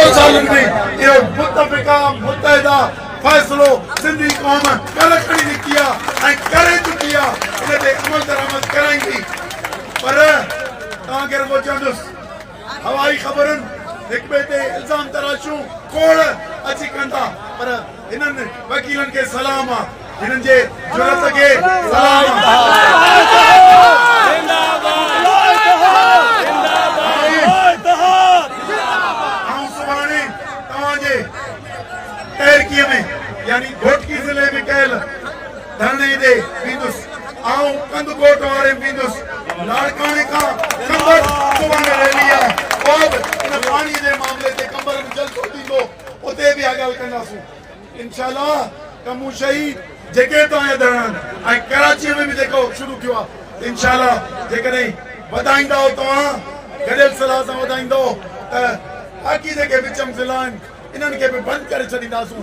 15 सालनि में इहो मुतफ़िक़ा मुतहिदा फ़ैसिलो सिंधी क़ौम कल्ह खणी निकिती आहे ऐं करे चुकी आहे। इन ते अमल दरामद कराईंदी। पर तव्हांखे रुॻो चवंदुसि हवाई ख़बरुनि हिक ॿिए ते इल्ज़ाम तराशूं खोड़ अची कंदा, पर हिननि वकीलनि खे सलाम आहे, हिननि जे जुरत खे सलाम सुभाणे तव्हांजे तहरीकीअ में यानी घोटकी ज़िले में कयल धरणे ते वेंदुसि, आऊं कंदकोट वारे वेंदुसि, लाड़काणे खां कंबर सुभाणे रैली आहे। इन पाणी जे मामले ते कंबर में जलसो थींदो, उते बि ॻाल्हि कंदासीं इंशाअल्लाह। कमू शहीद जेके तव्हांजा धरणा ऐं कराचीअ में बि जेको शुरू थियो आहे इंशाअल्लाह, जेकॾहिं वधाईंदव तव्हां गॾियल सलाह सां वधाईंदो त बाक़ी जेके विचम ज़िला आहिनि इन्हनि खे बि बंदि करे छॾींदासीं।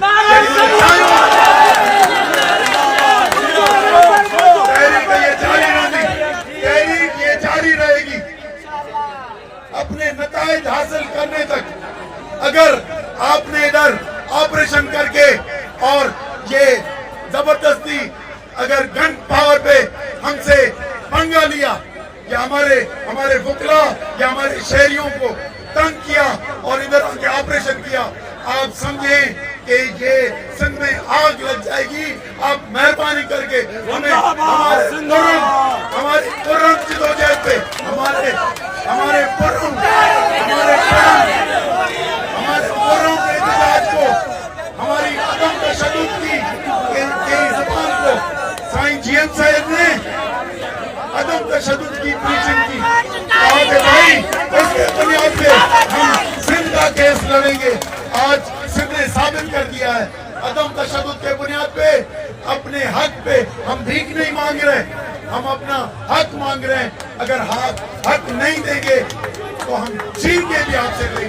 तहरीक ये जारी रहेगी अपने नताइज हासिल करने तक। अगर आपने इधर ऑपरेशन करके और ये जबरदस्ती अगर गन पावर पे हमसे पंगा लिया या हमारे फुकरा या हमारे शहरियों को तंग किया और इधर आके ऑपरेशन किया, आप समझें कि ये सिंध में आग लग जाएगी। आप मेहरबानी करके हमें हमारे पुरम जिदोजहद पे हमारे पुरम एहतजाज को, हमारी अदम तशद्दुद की ज़बान को साईं जीएम साहब ने अदम तशद्दुद की प्रीचिंग की। आज भाई उसके बुनियाद पे हम सिंध का केस लड़ेंगे। आज सिंध ने साबित कर दिया है अदम तशद्दुद के बुनियाद पे अपने हक पे हम भीख नहीं मांग रहे, हम अपना हक मांग रहे हैं। अगर हक नहीं देंगे तो हम छीन के भी आपसे लेंगे।